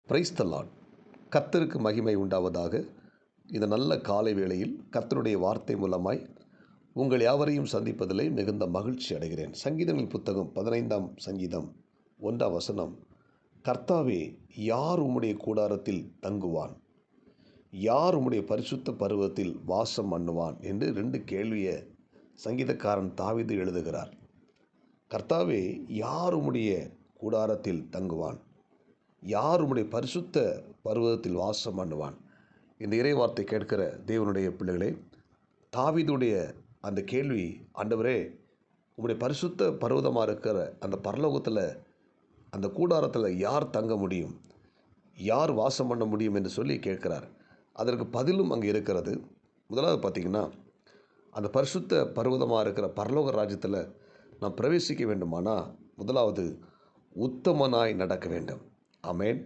Praise the Lord. கர்த்தருக்கு மகிமை உண்டாவதாக. இந்த நல்ல காலை வேளையில் கர்த்தருடைய வார்த்தை மூலமாய் உங்கள் யாவரையும் சந்திப்பதிலே மிகுந்த மகிழ்ச்சி அடைகிறேன். சங்கீதங்களின் புத்தகம் 15ஆம் சங்கீதம் 1ஆம் வசனம், கர்த்தாவே, யார் உம்முடைய கூடாரத்தில் தங்குவான்? யார் உம்முடைய பரிசுத்த பர்வதத்தில் வாசம் பண்ணுவான் என்று 2 கேள்வியை சங்கீதக்காரன் தாவீது எழுதுகிறார். கர்த்தாவே, யார் உம்முடைய கூடாரத்தில் தங்குவான்? யார் உம்முடைய பரிசுத்த பர்வதத்தில் வாசம் பண்ணுவான்? இந்த இறைவார்த்தை கேட்கிற தேவனுடைய பிள்ளைகளே, தாவீதுடைய அந்த கேள்வி, ஆண்டவரே, உம்முடைய பரிசுத்த பர்வதமாக இருக்கிற அந்த பரலோகத்தில், அந்த கூடாரத்தில் யார் தங்க முடியும், யார் வாசம் பண்ண முடியும் என்று சொல்லி கேட்கிறார். அதற்கு பதிலும் அங்கே இருக்கிறது. முதலாவது பார்த்திங்கன்னா, அந்த பரிசுத்த பர்வதமாக இருக்கிற பரலோக ராஜ்யத்தில் நாம் பிரவேசிக்க வேண்டுமானா முதலாவது உத்தமனாய் நடக்க வேண்டும். ஆமேன்.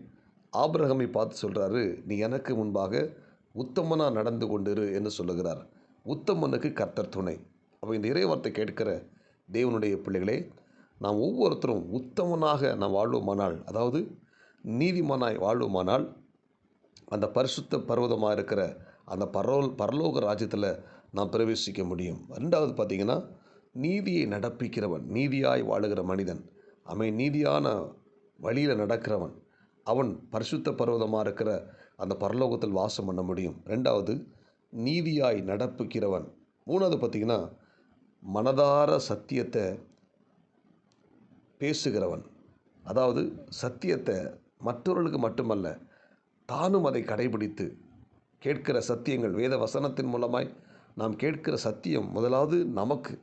ஆபிரகாமை பார்த்து சொல்கிறாரு, நீ எனக்கு முன்பாக உத்தமனாக நடந்து கொண்டிரு என்று சொல்லுகிறார். உத்தமனுக்கு கர்த்தர் துணை. அப்போ இந்த இறைவார்த்தை கேட்கிற தேவனுடைய பிள்ளைகளே, நாம் ஒவ்வொருத்தரும் உத்தமனாக நாம் வாழ்வோமானால், அதாவது நீதிமானாய் வாழ்வோமானால், அந்த பரிசுத்த பர்வதமாக இருக்கிற அந்த பரலோக ராஜ்யத்தில் நாம் பிரவேசிக்க முடியும். ரெண்டாவது பார்த்திங்கன்னா, நீதியை நடப்பிக்கிறவன், நீதியாய் வாழுகிற மனிதன், அவன் நீதியான வழியில் நடக்கிறவன், அவன் பரிசுத்த பர்வதமாக இருக்கிற அந்த பரலோகத்தில் வாசம் பண்ண முடியும். ரெண்டாவது, நீதியாய் நடப்புக்கிறவன். மூணாவது பார்த்திங்கன்னா, மனதார சத்தியத்தை பேசுகிறவன். அதாவது சத்தியத்தை மற்றவர்களுக்கு மட்டுமல்ல, தானும் அதை கடைபிடித்து கேட்கிற சத்தியங்கள், வேத வசனத்தின் மூலமாய் நாம் கேட்கிற சத்தியம் முதலாவது நமக்கு,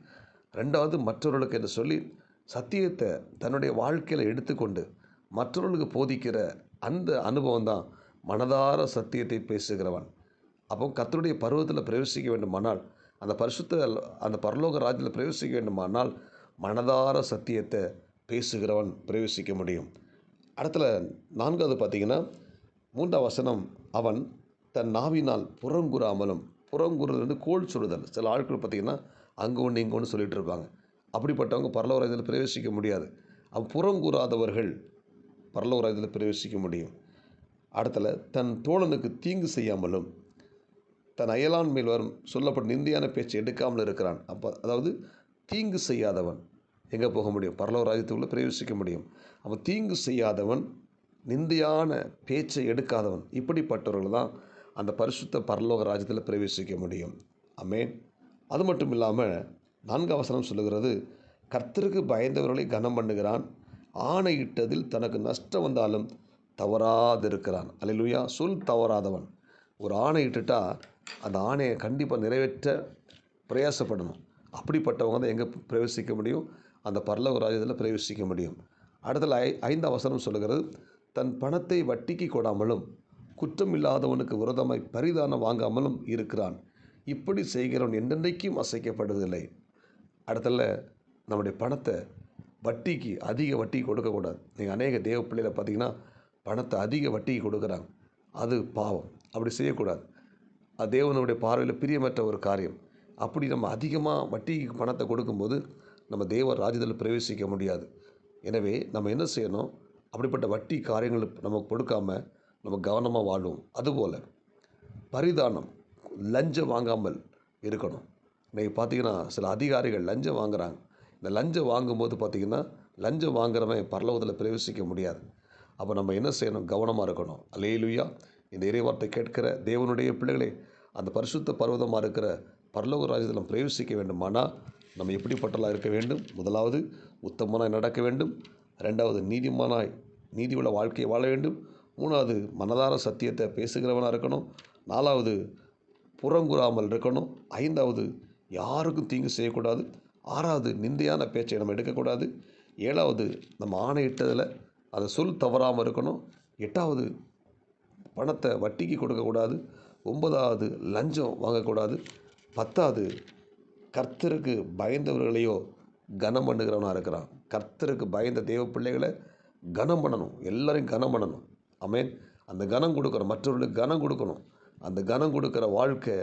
ரெண்டாவது மற்றவர்களுக்கு என்று சொல்லி சத்தியத்தை தன்னுடைய வாழ்க்கையில் எடுத்துக்கொண்டு மற்றவர்களுக்கு போதிக்கிற அந்த அனுபவம் தான் மனதார சத்தியத்தை பேசுகிறவன். அப்போ கர்த்தருடைய பருவத்தில் பிரவேசிக்க வேண்டுமானால், அந்த பரலோக ராஜ்யத்தில் பிரவேசிக்க வேண்டுமானால், மனதார சத்தியத்தை பேசுகிறவன் பிரவேசிக்க முடியும். இடத்துல 4வது பார்த்திங்கன்னா, 3ஆம் வசனம், அவன் தன் நாவினால் புறங்குறாமலும், புறங்குறது கோல் சுடுதல். சில ஆட்கள் பார்த்திங்கன்னா அங்கே ஒன்று இங்கே ஒன்று சொல்லிகிட்டு இருப்பாங்க. அப்படிப்பட்டவங்க பரலோக ராஜ்யத்தில் பிரவேசிக்க முடியாது. அவன் புறங்கூறாதவர்கள் பரலோக ராஜ்யத்தில் பிரவேசிக்க முடியும். அடுத்தல, தன் தோழனுக்கு தீங்கு செய்யாமலும், தன் அயலான் மேல் வரும் சொல்லப்பட்ட நிந்தையான பேச்சை எடுக்காமல் இருக்கிறான். அதாவது தீங்கு செய்யாதவன் எங்கே போக முடியும்? பரலோக ராஜ்யத்துக்குள்ளே பிரவேசிக்க முடியும். அவன் தீங்கு செய்யாதவன், நிந்தையான பேச்சை எடுக்காதவன், இப்படிப்பட்டவர்கள் தான் அந்த பரிசுத்த பரலோக ராஜ்யத்தில் பிரவேசிக்க முடியும். ஆமென். அது மட்டும் இல்லாமல் 4ஆம் வசனம் சொல்லுகிறது, கர்த்தருக்கு பயந்தவர்களை கனம் பண்ணுகிறான், ஆணையிட்டதில் தனக்கு நஷ்டம் வந்தாலும் தவறாதிருக்கிறான். அல்லேலூயா. சொல் தவறாதவன். ஒரு ஆணையிட்டுட்டா அந்த ஆணையை கண்டிப்பாக நிறைவேற்ற பிரயாசப்படணும். அப்படிப்பட்டவங்க தான் எங்கே பிரவேசிக்க முடியும்? அந்த பரலோக ராஜ்யத்தில் பிரவேசிக்க முடியும். அடுத்தல 5ஆம் வசனம் சொல்லுகிறது, தன் பணத்தை வட்டிக்கு கொடாமலும், குற்றம் இல்லாதவனுக்கு விரோதமாய் பரிதானம் வாங்காமலும் இருக்கிறான். இப்படி செய்கிறவன் என்றென்றைக்கும் அசைக்கப்படுவதில்லை. அடுத்தல, நம்முடைய பணத்தை வட்டிக்கு, அதிக வட்டிக்கு கொடுக்கக்கூடாது. நீங்கள் அநேக தேவ பிள்ளைகளை பார்த்தீங்கன்னா பணத்தை அதிக வட்டிக்கு கொடுக்குறாங்க. அது பாவம். அப்படி செய்யக்கூடாது. அது தேவனுடைய பார்வையில் பிரியமற்ற ஒரு காரியம். அப்படி நம்ம அதிகமாக வட்டிக்கு பணத்தை கொடுக்கும்போது நம்ம தேவ ராஜ்யத்தில் பிரவேசிக்க முடியாது. எனவே நம்ம என்ன செய்யணும்? அப்படிப்பட்ட வட்டி காரியங்கள் நமக்கு கொடுக்காமல் நம்ம கவனமாக வாழுவோம். அதுபோல் பரிதானம், லஞ்சம் வாங்காமல் இருக்கணும். இன்றைக்கி பார்த்திங்கன்னா சில அதிகாரிகள் லஞ்சம் வாங்குகிறாங்க. இந்த லஞ்சம் வாங்கும்போது பார்த்திங்கன்னா, லஞ்சம் வாங்குறவன் பரலோகத்தில் பிரவேசிக்க முடியாது. அப்போ நம்ம என்ன செய்யணும்? கவனமாக இருக்கணும். அல்லேலூயா. இந்த இறைவார்த்தை கேட்கிற தேவனுடைய பிள்ளைகளே, அந்த பரிசுத்த பர்வதமாக இருக்கிற பரலோக ராஜ்யத்தில் நம்ம பிரவேசிக்க வேண்டுமானால் நம்ம எப்படிப்பட்டலாம் இருக்க வேண்டும்? முதலாவது உத்தமனாய் நடக்க வேண்டும். ரெண்டாவது நீதியுள்ள வாழ்க்கையை வாழ வேண்டும். மூணாவது மனதார சத்தியத்தை பேசுகிறவனாக இருக்கணும். நாலாவது புறங்குறாமல் இருக்கணும். ஐந்தாவது யாருக்கும் தீங்கு செய்யக்கூடாது. ஆறாவது நிந்தையான பேச்சை நம்ம எடுக்கக்கூடாது. ஏழாவது நம்ம ஆணையிட்டதில் அதை சொல் தவறாமல் இருக்கணும். எட்டாவது பணத்தை வட்டிக்கு கொடுக்கக்கூடாது. 9வது லஞ்சம் வாங்கக்கூடாது. 10வது கர்த்தருக்கு பயந்தவர்களையோ கனம் பண்ணுகிறவனாக இருக்கிறான். கர்த்தருக்கு பயந்த தேவ பிள்ளைகளை கனம் பண்ணணும். எல்லோரையும் கனம் பண்ணணும். ஆமென். அந்த கனம் கொடுக்கணும், மற்றவர்களுக்கு கனம் கொடுக்கணும். அந்த கனம் கொடுக்குற வாழ்க்கை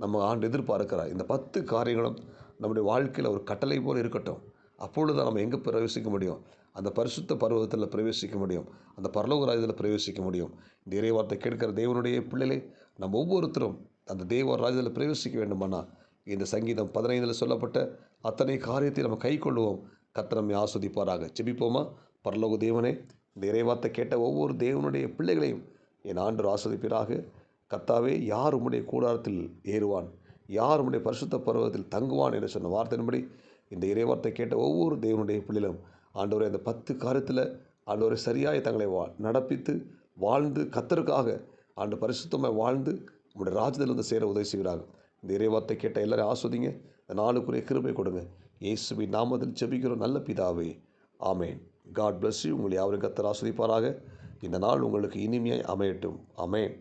நம்ம ஆண்டு எதிர்பார்க்கிறார். இந்த 10 காரியங்களும் நம்முடைய வாழ்க்கையில் ஒரு கட்டளை போல் இருக்கட்டும். அப்பொழுது தான் நம்ம எங்கே பிரவேசிக்க முடியும்? அந்த பரிசுத்த பருவத்தில் பிரவேசிக்க முடியும். அந்த பரலோக ராஜ்யத்தில் பிரவேசிக்க முடியும். இந்த இறைவார்த்தை கேட்கிற தேவனுடைய பிள்ளைகளே, நம்ம ஒவ்வொருத்தரும் அந்த தேவ ராஜ்யத்தில் பிரவேசிக்க வேண்டுமானா இந்த சங்கீதம் 15 சொல்லப்பட்ட அத்தனை காரியத்தை நம்ம கை கொள்வோம். கர்த்தர் நம்மை ஆஸ்வதிப்பாராக. ஜெபிப்போமா? பரலோக தேவனே, இந்த இறைவார்த்தை கேட்ட ஒவ்வொரு தேவனுடைய பிள்ளைகளையும் என் ஆண்டவர் ஆஸ்வதிப்பீராக. கர்த்தாவே, யார் உம்முடைய கூடாரத்தில் ஏறுவான், யார் உம்முடைய பரிசுத்த பர்வதத்தில் தங்குவான் என்று சொன்ன வார்த்தையின்படி இந்த இறைவார்த்தை கேட்ட ஒவ்வொரு தேவனுடைய பிள்ளைகளும் ஆண்டவரை அந்த 10 காரியத்தில் ஆண்டவரை சரியாய் தங்களை நடப்பித்து வாழ்ந்து கர்த்தருக்காக ஆண்டு பரிசுத்தமாக வாழ்ந்து உங்களுடைய ராஜ்யத்தில் வந்து சேர உதவி செய்கிறாங்க. இந்த இறைவார்த்தை கேட்ட எல்லாரையும் ஆஸ்வதிங்க. இந்த நாளுக்குரிய கிருபை கொடுங்க. இயேசுவின் நாமத்தில் ஜெபிக்கிறோம் நல்ல பிதாவே, ஆமேன். God bless you. உங்களை யாவரும் கர்த்தர் ஆஸ்வதிப்பாராக. இந்த நாள் உங்களுக்கு இனிமையாய் அமையட்டும். ஆமேன்.